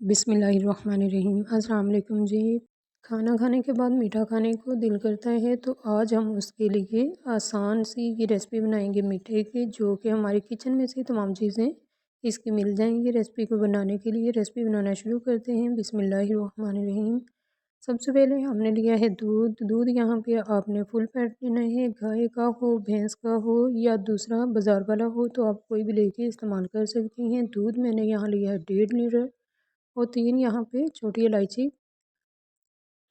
बिस्मिल्लाहिर्रहमानिर्रहीम। अस्सलाम वालेकुम जी। खाना खाने के बाद मीठा खाने को दिल करता है, तो आज हम उसके लिए आसान सी ये रेसिपी बनाएंगे मीठे की, जो कि हमारे किचन में से तमाम चीज़ें इसकी मिल जाएंगी। रेसिपी को बनाने के लिए रेसिपी बनाना शुरू करते हैं। बिस्मिल्लाहिर्रहमानिर्रहीम। सबसे पहले हमने लिया है दूध यहाँ पे आपने फुल फैट लेना है। गाय का हो, भैंस का हो या दूसरा बाज़ार वाला हो, तो आप कोई भी लेके इस्तेमाल कर सकती हैं। दूध मैंने यहाँ लिया है 1.5 लीटर और 3 यहाँ पे छोटी इलायची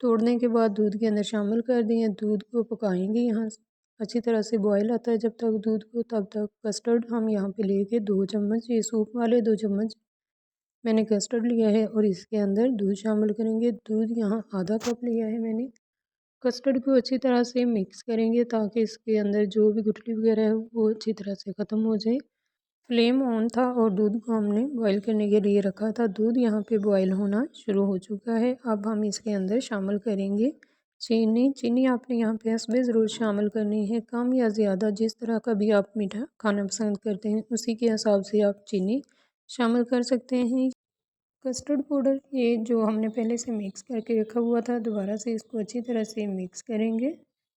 तोड़ने के बाद दूध के अंदर शामिल कर दिए। दूध को पकाएंगे यहाँ अच्छी तरह से बॉयल आता है जब तक दूध को, तब तक कस्टर्ड हम यहाँ पे लेके 2 चम्मच, ये सूप वाले 2 चम्मच मैंने कस्टर्ड लिया है और इसके अंदर दूध शामिल करेंगे। दूध यहाँ आधा कप लिया है मैंने। कस्टर्ड को अच्छी तरह से मिक्स करेंगे ताकि इसके अंदर जो भी गुठली वगैरह है वो अच्छी तरह से ख़त्म हो जाए। फ्लेम ऑन था और दूध को हमने बॉईल करने के लिए रखा था। दूध यहाँ पे बॉईल होना शुरू हो चुका है। अब हम इसके अंदर शामिल करेंगे चीनी आपने यहाँ पे हस्बे ज़रूर शामिल करनी है, कम या ज़्यादा जिस तरह का भी आप मीठा खाना पसंद करते हैं उसी के हिसाब से आप चीनी शामिल कर सकते हैं। कस्टर्ड पाउडर ये जो हमने पहले से मिक्स करके रखा हुआ था, दोबारा से इसको अच्छी तरह से मिक्स करेंगे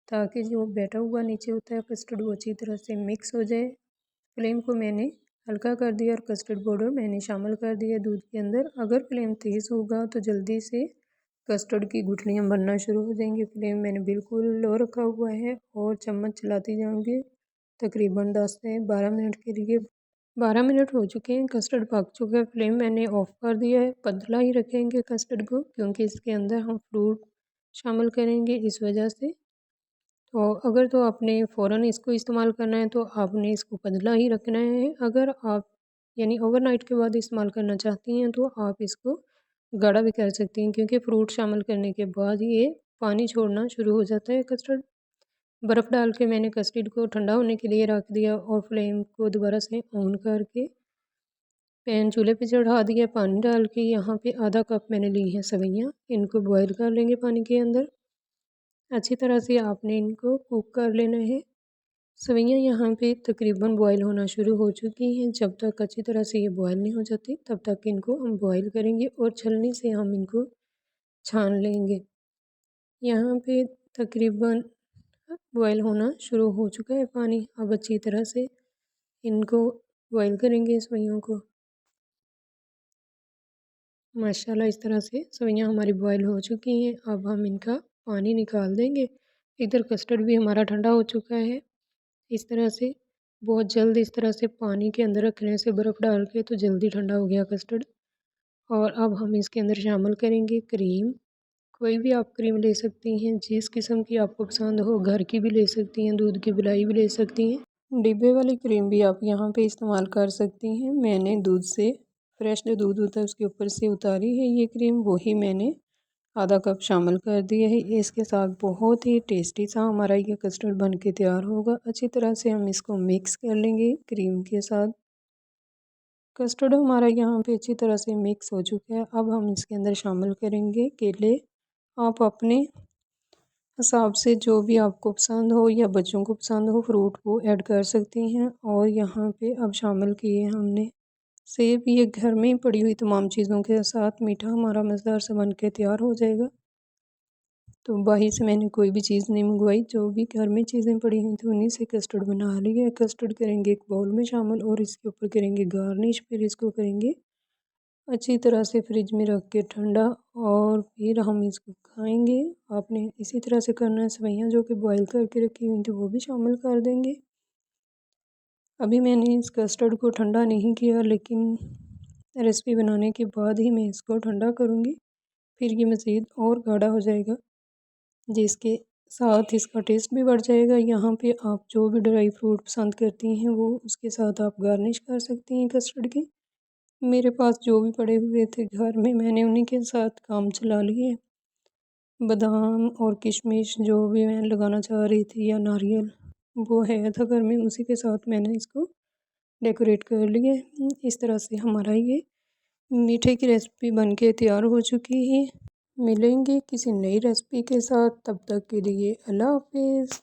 ताकि जो बैठा हुआ नीचे होता है कस्टर्ड वो अच्छी तरह से मिक्स हो जाए। फ्लेम को मैंने हल्का कर दिया और कस्टर्ड पाउडर मैंने शामिल कर दिया दूध के अंदर। अगर फ्लेम तेज़ होगा तो जल्दी से कस्टर्ड की गुठलियाँ बनना शुरू हो जाएंगी। फ्लेम मैंने बिल्कुल लो रखा हुआ है और चम्मच चलाती जाऊंगी तकरीबन 10 से 12 मिनट के लिए। 12 मिनट हो चुके हैं, कस्टर्ड पक चुका है। फ्लेम मैंने ऑफ़ कर दिया है। पतला ही रखेंगे कस्टर्ड को क्योंकि इसके अंदर हम फ्रूट शामिल करेंगे, इस वजह से। तो अगर तो आपने फ़ौरन इसको इस्तेमाल करना है तो आपने इसको पतला ही रखना है। अगर आप यानी ओवरनाइट के बाद इस्तेमाल करना चाहती हैं तो आप इसको गाढ़ा भी कर सकती हैं, क्योंकि फ्रूट शामिल करने के बाद ये पानी छोड़ना शुरू हो जाता है कस्टर्ड। बर्फ़ डाल के मैंने कस्टर्ड को ठंडा होने के लिए रख दिया और फ्लेम को दोबारा से ऑन करके पैन चूल्हे पे चढ़ा दिया। पानी डाल के यहाँ पे आधा कप मैंने ली है सवैयाँ, इनको बॉयल कर लेंगे पानी के अंदर। अच्छी तरह से आपने इनको कुक कर लेना है। सवैयाँ यहाँ पे तकरीबन बॉयल होना शुरू हो चुकी हैं। जब तक अच्छी तरह से ये बॉयल नहीं हो जाती तब तक इनको हम बॉयल करेंगे और छलनी से हम इनको छान लेंगे। यहाँ पे तकरीबन बॉयल होना शुरू हो चुका है पानी। अब अच्छी तरह से इनको बॉयल करेंगे सवैयों को। माशाल्लाह इस तरह से सवैयाँ हमारी बॉयल हो चुकी हैं। अब हम इनका पानी निकाल देंगे। इधर कस्टर्ड भी हमारा ठंडा हो चुका है। इस तरह से बहुत जल्द इस तरह से पानी के अंदर रखने से, बर्फ़ डाल के, तो जल्दी ठंडा हो गया कस्टर्ड। और अब हम इसके अंदर शामिल करेंगे क्रीम। कोई भी आप क्रीम ले सकती हैं जिस किस्म की आपको पसंद हो। घर की भी ले सकती हैं, दूध की मलाई भी ले सकती हैं, डिब्बे वाली क्रीम भी आप यहाँ पे इस्तेमाल कर सकती हैं। मैंने दूध से फ्रेश जो दूध होता है उसके ऊपर से उतारी है ये क्रीम, वही मैंने आधा कप शामिल कर दिया है। इसके साथ बहुत ही टेस्टी सा हमारा ये कस्टर्ड बन के तैयार होगा। अच्छी तरह से हम इसको मिक्स कर लेंगे क्रीम के साथ। कस्टर्ड हमारा यहाँ पे अच्छी तरह से मिक्स हो चुका है। अब हम इसके अंदर शामिल करेंगे केले। आप अपने हिसाब से जो भी आपको पसंद हो या बच्चों को पसंद हो फ्रूट वो ऐड कर सकती हैं। और यहाँ पे अब शामिल किए हमने सेब। ये घर में ही पड़ी हुई तमाम चीज़ों के साथ मीठा हमारा मज़ेदार सा बन के तैयार हो जाएगा। तो बाहर से मैंने कोई भी चीज़ नहीं मंगवाई, जो भी घर में चीज़ें पड़ी हुई थी उन्हीं से कस्टर्ड बना लिया है। कस्टर्ड करेंगे एक बाउल में शामिल और इसके ऊपर करेंगे गार्निश। फिर इसको करेंगे अच्छी तरह से फ्रिज में रख के ठंडा और फिर हम इसको खाएंगे। आपने इसी तरह से करना है। सवैयाँ जो कि बॉयल करके रखी हुई थी वो भी शामिल कर देंगे। अभी मैंने इस कस्टर्ड को ठंडा नहीं किया, लेकिन रेसिपी बनाने के बाद ही मैं इसको ठंडा करूँगी, फिर ये मज़ीद और गाढ़ा हो जाएगा जिसके साथ इसका टेस्ट भी बढ़ जाएगा। यहाँ पे आप जो भी ड्राई फ्रूट पसंद करती हैं वो उसके साथ आप गार्निश कर सकती हैं कस्टर्ड की। मेरे पास जो भी पड़े हुए थे घर में मैंने उन्हीं के साथ काम चला लिए। बादाम और किशमिश जो भी मैं लगाना चाह रही थी या नारियल वो है था घर में, उसी के साथ मैंने इसको डेकोरेट कर लिए। इस तरह से हमारा ये मीठे की रेसिपी बनके तैयार हो चुकी है। मिलेंगे किसी नई रेसिपी के साथ, तब तक के लिए अल्लाह हाफिज़।